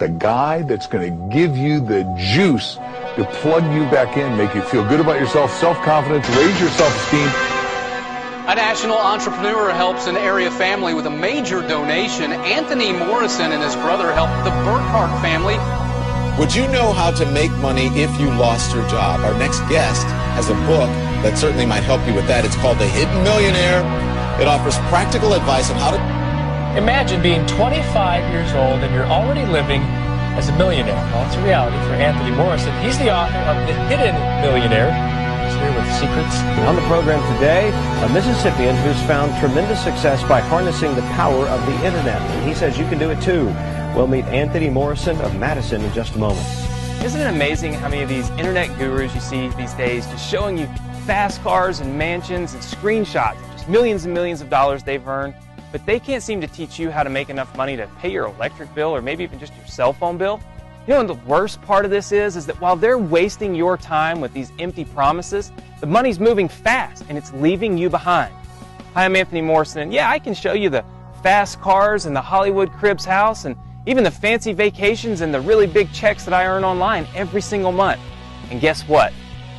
the guy that's going to give you the juice to plug you back in, make you feel good about yourself, self-confidence, raise your self-esteem. A national entrepreneur helps an area family with a major donation. Anthony Morrison and his brother helped the Burkhart family. Would you know how to make money if you lost your job? Our next guest has a book that certainly might help you with that. It's called The Hidden Millionaire. It offers practical advice on how to... Imagine being 25 years old and you're already living as a millionaire. Well, it's a reality for Anthony Morrison. He's the author of The Hidden Millionaire. He's here with secrets. On the program today, a Mississippian who's found tremendous success by harnessing the power of the internet. And he says you can do it too. We'll meet Anthony Morrison of Madison in just a moment. Isn't it amazing how many of these internet gurus you see these days just showing you fast cars and mansions and screenshots of just millions and millions of dollars they've earned, but they can't seem to teach you how to make enough money to pay your electric bill or maybe even just your cell phone bill? You know, and the worst part of this is that while they're wasting your time with these empty promises, the money's moving fast and it's leaving you behind. Hi, I'm Anthony Morrison, and yeah, I can show you the fast cars and the Hollywood Cribs house and even the fancy vacations and the really big checks that I earn online every single month. And guess what?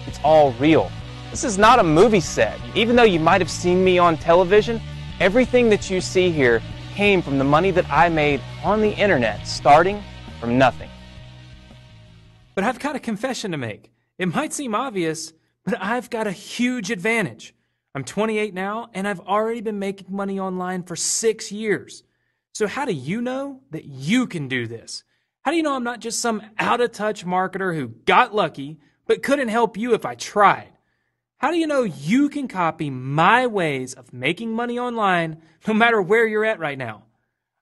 It's all real. This is not a movie set. Even though you might have seen me on television, everything that you see here came from the money that I made on the internet, starting from nothing. But I've got a confession to make. It might seem obvious, but I've got a huge advantage. I'm 28 now, and I've already been making money online for 6 years. So how do you know that you can do this? How do you know I'm not just some out-of-touch marketer who got lucky but couldn't help you if I tried? How do you know you can copy my ways of making money online no matter where you're at right now?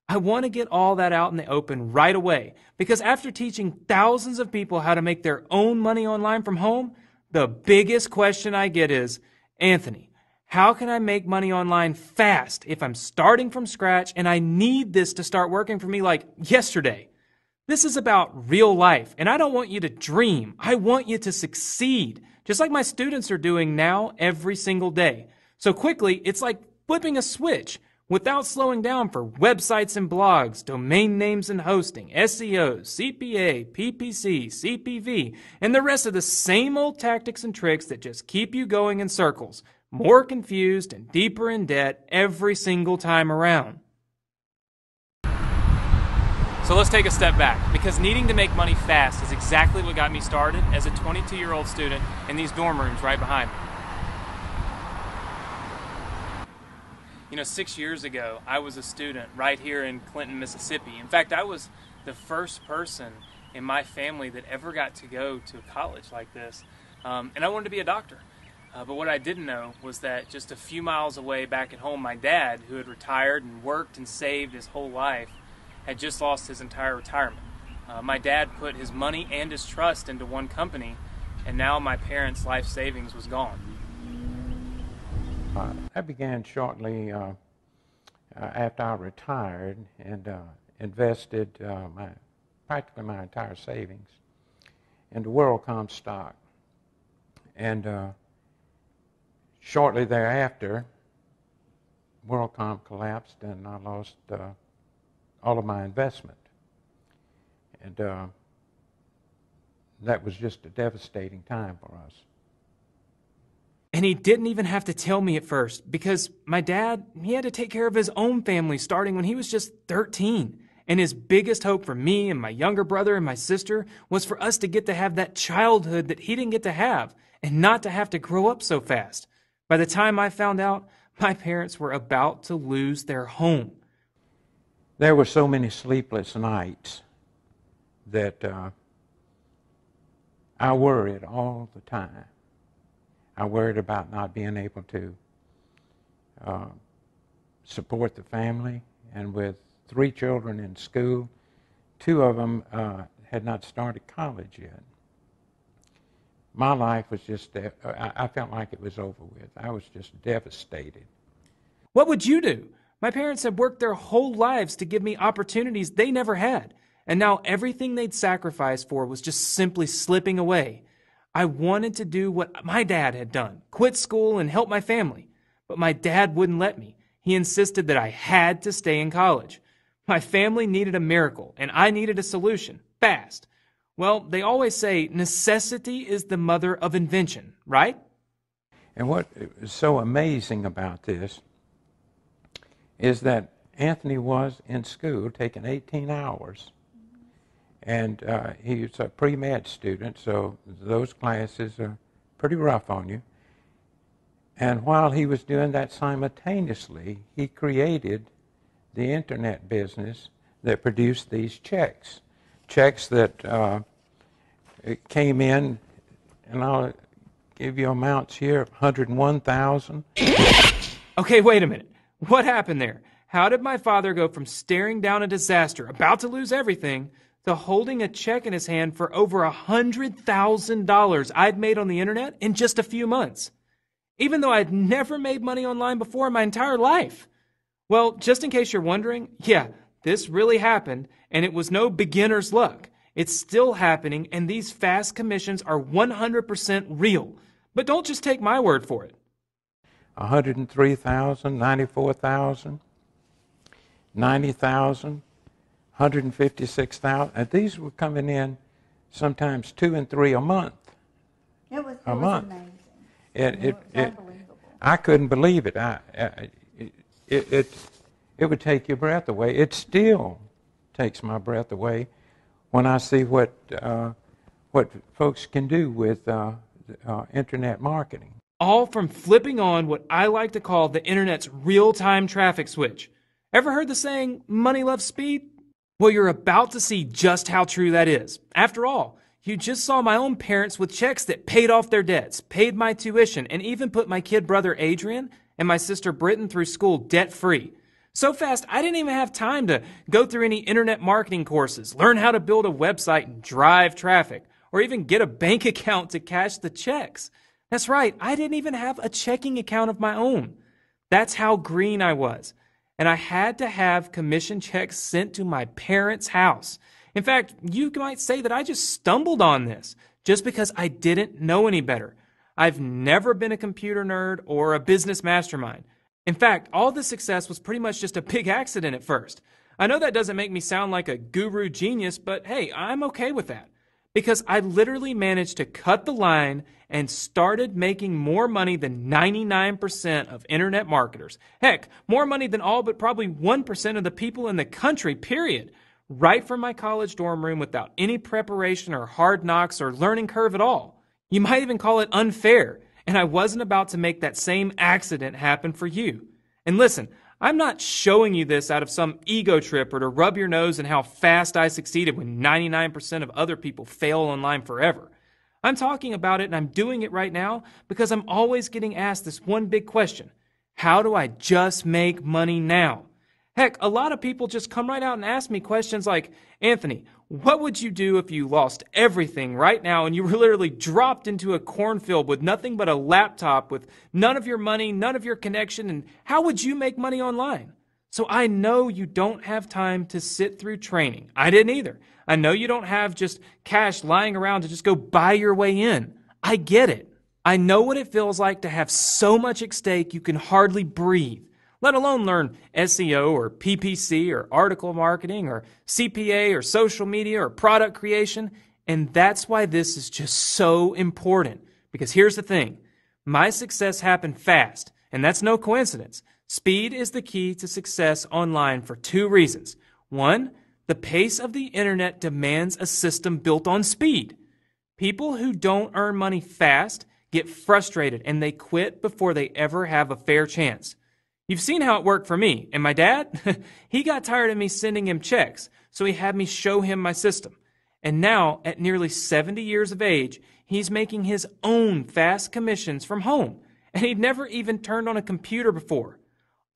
I want to get all that out in the open right away because after teaching thousands of people how to make their own money online from home, the biggest question I get is, Anthony, how can I make money online fast if I'm starting from scratch and I need this to start working for me like yesterday? This is about real life, and I don't want you to dream. I want you to succeed, just like my students are doing now every single day. So quickly, it's like flipping a switch without slowing down for websites and blogs, domain names and hosting, SEO, CPA, PPC, CPV, and the rest of the same old tactics and tricks that just keep you going in circles, more confused and deeper in debt every single time around. So let's take a step back, because needing to make money fast is exactly what got me started as a 22-year-old student in these dorm rooms right behind me. You know, 6 years ago, I was a student right here in Clinton, Mississippi. In fact, I was the first person in my family that ever got to go to a college like this, and I wanted to be a doctor. But what I didn't know was that just a few miles away back at home, my dad, who had retired and worked and saved his whole life, had just lost his entire retirement. My dad put his money and his trust into one company, and now my parents' life savings was gone. I began shortly after I retired and invested practically my entire savings into WorldCom stock. And shortly thereafter, WorldCom collapsed and I lost all of my investment. And that was just a devastating time for us. And he didn't even have to tell me at first because my dad, he had to take care of his own family starting when he was just 13. And his biggest hope for me and my younger brother and my sister was for us to get to have that childhood that he didn't get to have and not to have to grow up so fast. By the time I found out, my parents were about to lose their home. There were so many sleepless nights that I worried all the time. I worried about not being able to support the family, and with 3 children in school, 2 of them had not started college yet. My life was just, I felt like it was over with. I was just devastated. What would you do? My parents had worked their whole lives to give me opportunities they never had, and now everything they'd sacrificed for was just simply slipping away. I wanted to do what my dad had done, quit school and help my family. But my dad wouldn't let me. He insisted that I had to stay in college. My family needed a miracle, and I needed a solution, fast. Well, they always say necessity is the mother of invention, right? And what is so amazing about this is that Anthony was in school taking 18 hours. And he was a pre-med student, so those classes are pretty rough on you. And while he was doing that simultaneously, he created the internet business that produced these checks. Checks that came in, and I'll give you amounts here, $101,000. Okay, wait a minute. What happened there? How did my father go from staring down a disaster, about to lose everything, to holding a check in his hand for over $100,000 I'd made on the internet in just a few months? Even though I'd never made money online before in my entire life. Well, just in case you're wondering, yeah, this really happened, and it was no beginner's luck. It's still happening, and these fast commissions are 100% real. But don't just take my word for it. 103,000, 94,000, 90,000, 156,000. And these were coming in sometimes 2 and 3 a month. It was month. amazing. It was unbelievable. I couldn't believe it. It would take your breath away. It still takes my breath away when I see what folks can do with internet marketing. All from flipping on what I like to call the internet's real-time traffic switch. Ever heard the saying, money loves speed? Well, you're about to see just how true that is. After all, you just saw my own parents with checks that paid off their debts, paid my tuition, and even put my kid brother Adrian and my sister Britton through school debt-free. So fast, I didn't even have time to go through any internet marketing courses, learn how to build a website and drive traffic, or even get a bank account to cash the checks. That's right, I didn't even have a checking account of my own. That's how green I was. And I had to have commission checks sent to my parents' house. In fact, you might say that I just stumbled on this just because I didn't know any better. I've never been a computer nerd or a business mastermind. In fact, all this success was pretty much just a big accident at first. I know that doesn't make me sound like a guru genius, but hey, I'm okay with that. Because I literally managed to cut the line and started making more money than 99% of internet marketers. Heck, more money than all but probably 1% of the people in the country, period. Right from my college dorm room without any preparation or hard knocks or learning curve at all. You might even call it unfair. And I wasn't about to make that same accident happen for you. And listen, I'm not showing you this out of some ego trip or to rub your nose in how fast I succeeded when 99% of other people fail online forever. I'm talking about it and I'm doing it right now because I'm always getting asked this one big question. How do I just make money now? Heck, a lot of people just come right out and ask me questions like, Anthony, what would you do if you lost everything right now and you were literally dropped into a cornfield with nothing but a laptop with none of your money, none of your connection, and how would you make money online? So I know you don't have time to sit through training. I didn't either. I know you don't have just cash lying around to just go buy your way in. I get it. I know what it feels like to have so much at stake you can hardly breathe, let alone learn SEO or PPC or article marketing or CPA or social media or product creation. And that's why this is just so important. Because here's the thing. My success happened fast, and that's no coincidence. Speed is the key to success online for 2 reasons. 1, the pace of the internet demands a system built on speed. People who don't earn money fast get frustrated and they quit before they ever have a fair chance. You've seen how it worked for me. And my dad, he got tired of me sending him checks, so he had me show him my system. And now, at nearly 70 years of age, he's making his own fast commissions from home. And he'd never even turned on a computer before.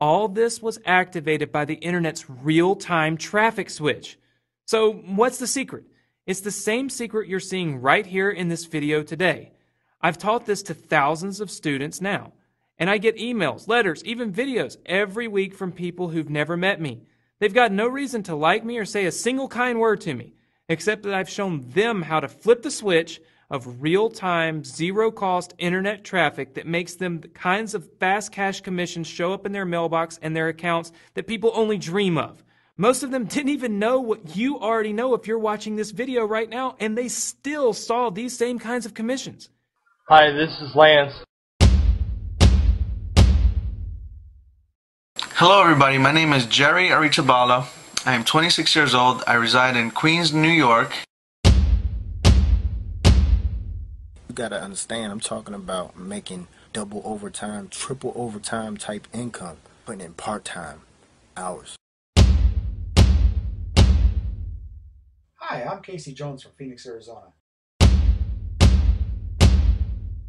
All this was activated by the internet's real-time traffic switch. So what's the secret? It's the same secret you're seeing right here in this video today. I've taught this to thousands of students now. And I get emails, letters, even videos every week from people who've never met me. They've got no reason to like me or say a single kind word to me, except that I've shown them how to flip the switch of real-time, zero-cost internet traffic that makes them the kinds of fast cash commissions show up in their mailbox and their accounts that people only dream of. Most of them didn't even know what you already know if you're watching this video right now, and they still saw these same kinds of commissions. Hi, this is Lance. Hello everybody, my name is Jerry Arichabala. I am 26 years old. I reside in Queens, New York. You gotta understand, I'm talking about making double overtime, triple overtime type income, putting in part-time hours. Hi, I'm Casey Jones from Phoenix, Arizona.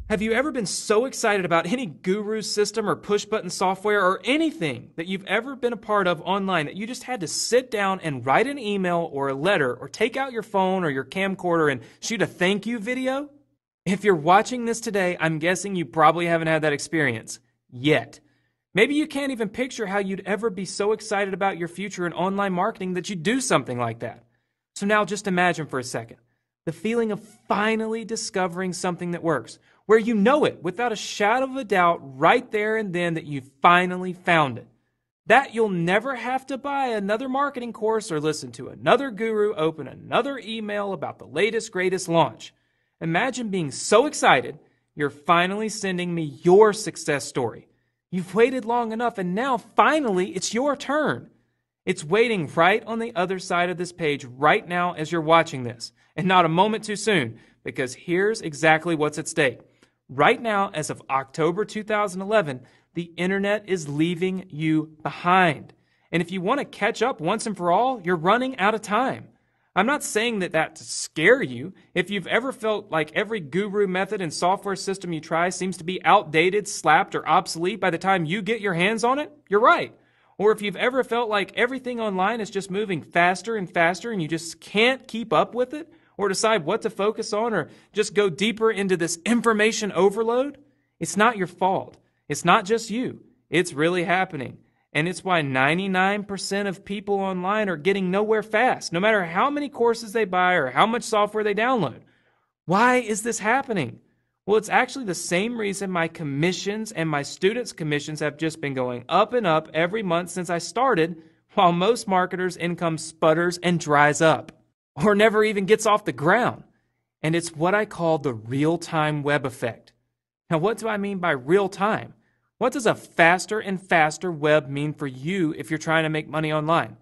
Have you ever been so excited about any guru system or push-button software or anything that you've ever been a part of online that you just had to sit down and write an email or a letter or take out your phone or your camcorder and shoot a thank you video? If you're watching this today, I'm guessing you probably haven't had that experience yet. Maybe you can't even picture how you'd ever be so excited about your future in online marketing that you'd do something like that. So now just imagine for a second the feeling of finally discovering something that works, where you know it without a shadow of a doubt right there and then that you finally found it. That you'll never have to buy another marketing course or listen to another guru open another email about the latest, greatest launch. Imagine being so excited you're finally sending me your success story. You've waited long enough and now finally it's your turn. It's waiting right on the other side of this page right now as you're watching this, and not a moment too soon, because here's exactly what's at stake. Right now, as of October 2011, the internet is leaving you behind. And if you want to catch up once and for all, you're running out of time. I'm not saying that to scare you. If you've ever felt like every guru method and software system you try seems to be outdated, slapped, or obsolete by the time you get your hands on it, you're right. Or if you've ever felt like everything online is just moving faster and faster and you just can't keep up with it, or decide what to focus on, or just go deeper into this information overload, it's not your fault. It's not just you. It's really happening. And it's why 99% of people online are getting nowhere fast, no matter how many courses they buy or how much software they download. Why is this happening? Well, it's actually the same reason my commissions and my students' commissions have just been going up and up every month since I started, while most marketers' income sputters and dries up, or never even gets off the ground. And it's what I call the real-time web effect. Now, what do I mean by real-time? What does a faster and faster web mean for you if you're trying to make money online?